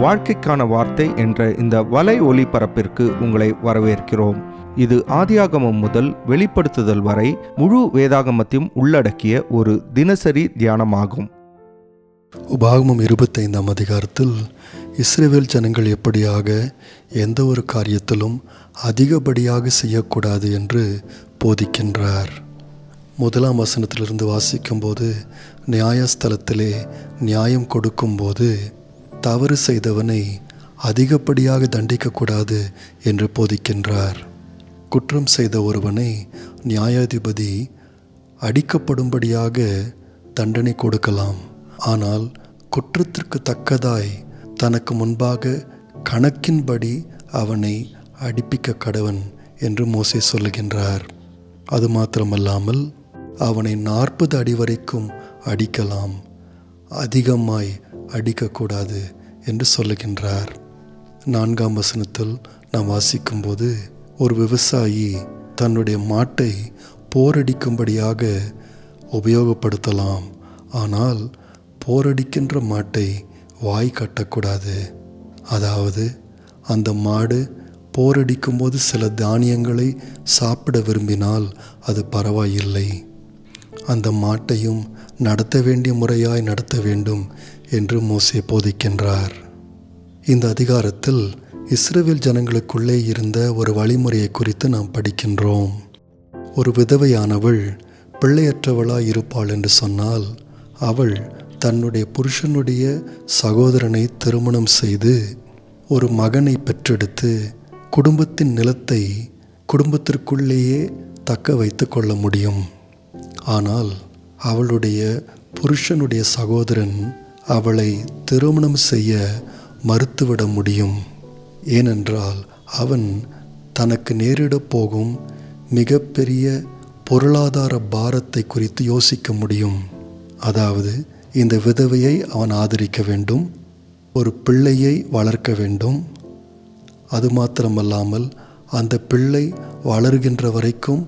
வாழ்க்கைக்கான வார்த்தை என்ற இந்த வலை ஒளிபரப்பிற்கு உங்களை வரவேற்கிறோம். இது ஆதியாகமம் முதல் வெளிப்படுத்துதல் வரை முழு வேதாகமத்தையும் உள்ளடக்கிய ஒரு தினசரி தியானமாகும். உபாகமம் 25ஆம் அதிகாரத்தில் இஸ்ரவேல் ஜனங்கள் எப்படியாக எந்த ஒரு காரியத்திலும் அதிகப்படியாக செய்யக்கூடாது என்று போதிக்கின்றார். 1ஆம் வசனத்திலிருந்து வாசிக்கும்போது, நியாயஸ்தலத்திலே நியாயம் கொடுக்கும்போது தவறு செய்தவனை அதிகப்படியாக தண்டிக்கக்கூடாது என்று போதிக்கின்றார். குற்றம் செய்த ஒருவனை நியாயாதிபதி அடிக்கப்படும்படியாக தண்டனை கொடுக்கலாம். ஆனால் குற்றத்திற்கு தக்கதாய் தனக்கு முன்பாக கணக்கின்படி அவனை அடிப்பிக்க கடவன் என்று மோசே சொல்லுகின்றார். அது மாத்திரமல்லாமல் அவனை 40 அடி வரைக்கும் அடிக்கலாம், அதிகமாய் அடிக்கக்கூடாது என்று சொல்லுகின்றார். 4ஆம் வசனத்தில் நாம் வாசிக்கும்போது, ஒரு விவசாயி தன்னுடைய மாட்டை போரடிக்கும்படியாக உபயோகப்படுத்தலாம், ஆனால் போரடிக்கின்ற மாட்டை வாய் கட்டக்கூடாது. அதாவது அந்த மாடு போரடிக்கும்போது சில தானியங்களை சாப்பிட விரும்பினால் அது பரவாயில்லை, அந்த மாட்டையும் நடத்த வேண்டிய முறையாய் நடத்த வேண்டும் என்று மோசே போதிக்கின்றார். இந்த அதிகாரத்தில் இஸ்ரவேல் ஜனங்களுக்குள்ளே இருந்த ஒரு வழிமுறையை குறித்து நாம் படிக்கின்றோம். ஒரு விதவையானவள் பிள்ளையற்றவளாய் இருப்பாள் என்று சொன்னால், அவள் தன்னுடைய புருஷனுடைய சகோதரனை திருமணம் செய்து ஒரு மகனை பெற்றெடுத்து குடும்பத்தின் நிலத்தை குடும்பத்திற்குள்ளேயே தக்க வைத்து கொள்ள முடியும். ஆனால் அவளுடைய புருஷனுடைய சகோதரன் அவளை திருமணம் செய்ய மறுத்துவிட முடியும். ஏனென்றால் அவன் தனக்கு நேரிடப் போகும் மிகப்பெரிய பொருளாதார பாரத்தை குறித்து யோசிக்க முடியும். அதாவது இந்த விதவையை அவன் ஆதரிக்க வேண்டும், ஒரு பிள்ளையை வளர்க்க வேண்டும். அது மாத்திரமல்லாமல் அந்த பிள்ளை வளர்கின்ற வரைக்கும்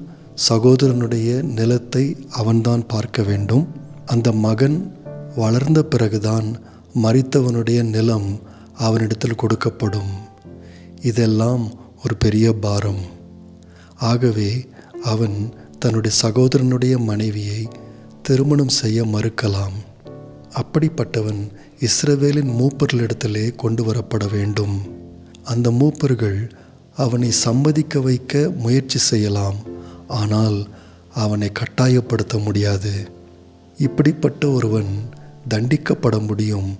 சகோதரனுடைய நிலத்தை அவன்தான் பார்க்க வேண்டும். அந்த மகன் வளர்ந்த பிறகுதான் மரித்தவனுடைய நிலம் அவனிடத்தில் கொடுக்கப்படும். இதெல்லாம் ஒரு பெரிய பாரம். ஆகவே அவன் தன்னுடைய சகோதரனுடைய மனைவியை திருமணம் செய்ய மறுக்கலாம். அப்படிப்பட்டவன் இஸ்ரவேலின் மூப்பர்களிடத்திலே கொண்டு வரப்பட வேண்டும். அந்த மூப்பர்கள் அவனை சம்மதிக்க வைக்க முயற்சி செய்யலாம், ஆனால் அவனை கட்டாயப்படுத்த முடியாது. இப்படிப்பட்ட ஒருவன் தண்டிக்கப்பட முடியும்,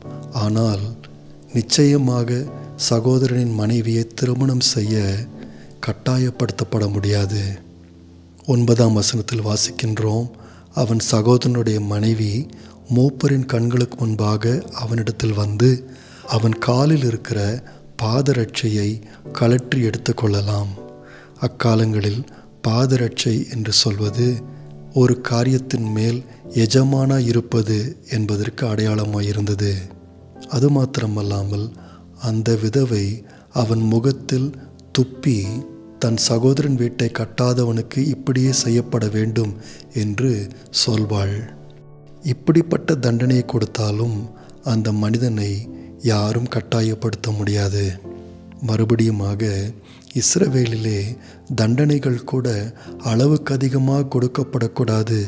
ஆனால் நிச்சயமாக சகோதரனின் மனைவியை திருமணம் செய்ய கட்டாயப்படுத்தப்பட முடியாது. 9ஆம் வசனத்தில் வாசிக்கின்றோம், அவன் சகோதரனுடைய மனைவி மூப்பரின் கண்களுக்கு முன்பாக அவனிடத்தில் வந்து அவன் காலில் இருக்கிற பாதரட்சையை கழற்றி எடுத்து கொள்ளலாம். அக்காலங்களில் பாதரட்சை என்று சொல்வது ஒரு காரியத்தின் மேல் எஜமானாய் இருப்பது என்பதற்கு அடையாளமாயிருந்தது. அது மாத்திரமல்லாமல் அந்த விதவை அவன் முகத்தில் துப்பி தன் சகோதரன் வீட்டை கட்டாதவனுக்கு இப்படியே செய்யப்பட வேண்டும் என்று சொல்வாள். இப்படிப்பட்ட தண்டனையை கொடுத்தாலும் அந்த மனிதனை யாரும் கட்டாயப்படுத்த முடியாது. மறுபடியுமாக இஸ்ரவேலிலே தண்டனைகள் கூட அளவுக்கு அதிகமாக கொடுக்கப்படக்கூடாது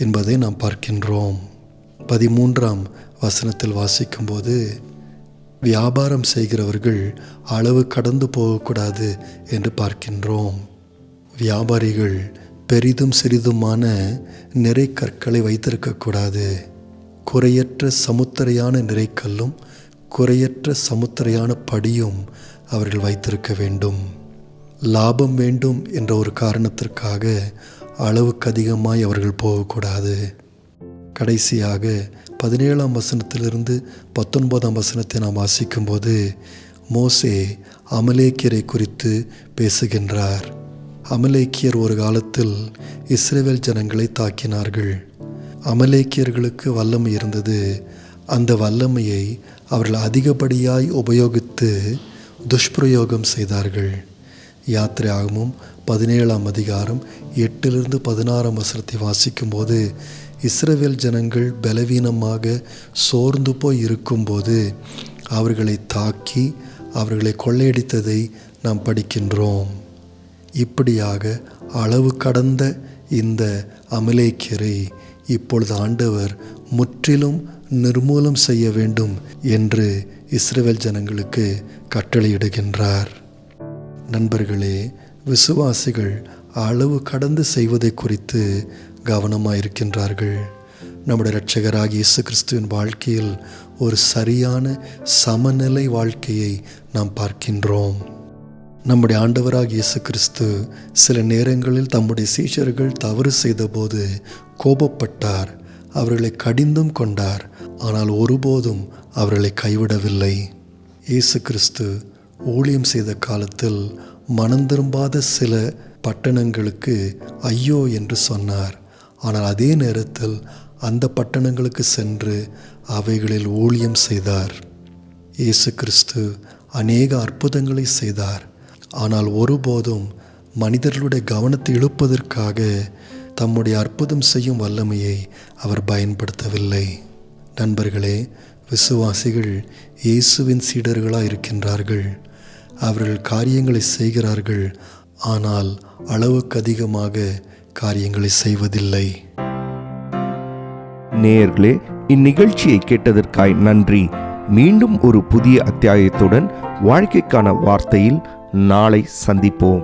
என்பதை நாம் பார்க்கின்றோம். 13ஆம் வசனத்தில் வாசிக்கும்போது, வியாபாரம் செய்கிறவர்கள் அளவு கடந்து போகக்கூடாது என்று பார்க்கின்றோம். வியாபாரிகள் பெரிதும் சிறிதுமான நிறை கற்களை வைத்திருக்கக்கூடாது. குறையற்ற சமுத்திரையான நிறைக்கல்லும் குறையற்ற சமுத்திரையான படியும் அவர்கள் வைத்திருக்க வேண்டும். லாபம் வேண்டும் என்ற ஒரு காரணத்திற்காக அளவுக்கு அதிகமாய் அவர்கள் போகக்கூடாது. கடைசியாக 17ஆம் வசனத்திலிருந்து 19ஆம் வசனத்தை நாம் வாசிக்கும்போது, மோசே அமலேக்கியரை குறித்து பேசுகின்றார். அமலேக்கியர் ஒரு காலத்தில் இஸ்ரவேல் ஜனங்களை தாக்கினார்கள். அமலேக்கியர்களுக்கு வல்லமை இருந்தது. அந்த வல்லமையை அவர்கள் அதிகப்படியாய் உபயோகித்து துஷ்பிரயோகம் செய்தார்கள். யாத்திரையாகமம் 17ஆம் அதிகாரம் 8லிருந்து 16ஆம் வசனத்தை வாசிக்கும்போது, இஸ்ரவேல் ஜனங்கள் பலவீனமாக சோர்ந்து போய் இருக்கும்போது அவர்களை தாக்கி அவர்களை கொள்ளையடித்ததை நாம் படிக்கின்றோம். இப்படியாக அளவு கடந்த இந்த அமலேக்கியரை இப்பொழுது ஆண்டவர் முற்றிலும் நிர்மூலம் செய்ய வேண்டும் என்று இஸ்ரவேல் ஜனங்களுக்கு கட்டளையிடுகின்றார். நண்பர்களே, விசுவாசிகள் அளவு கடந்து செய்வதை குறித்து கவனமாயிருக்கின்றார்கள். நம்முடைய இரட்சகராகிய இயேசு கிறிஸ்துவின் வாழ்க்கையில் ஒரு சரியான சமநிலை வாழ்க்கையை நாம் பார்க்கின்றோம். நம்முடைய ஆண்டவராகிய இயேசு கிறிஸ்து சில நேரங்களில் தம்முடைய சீஷர்கள் தவறு செய்தபோது கோபப்பட்டார், அவர்களை கடிந்தும் கொண்டார். ஆனால் ஒருபோதும் அவர்களை கைவிடவில்லை. இயேசு கிறிஸ்து ஊழியம் செய்த காலத்தில் மனம் திரும்பாத சில பட்டணங்களுக்கு ஐயோ என்று சொன்னார். ஆனால் அதே நேரத்தில் அந்த பட்டணங்களுக்கு சென்று அவைகளில் ஊழியம் செய்தார். இயேசு கிறிஸ்து அநேக அற்புதங்களை செய்தார். ஆனால் ஒருபோதும் மனிதர்களுடைய கவனத்தை இழுப்பதற்காக தம்முடைய அற்புதம் செய்யும் வல்லமையை அவர் பயன்படுத்தவில்லை. நண்பர்களே, விசுவாசிகள் இயேசுவின் சீடர்களாக இருக்கின்றார்கள். அவர்கள் காரியங்களை செய்கிறார்கள், ஆனால் அளவுக்கு அதிகமாக காரியங்களை செய்வதில்லை. நேயர்களே, இந்நிகழ்ச்சியை கேட்டதற்காய் நன்றி. மீண்டும் ஒரு புதிய அத்தியாயத்துடன் வாழ்க்கைக்கான வார்த்தையில் நாளை சந்திப்போம்.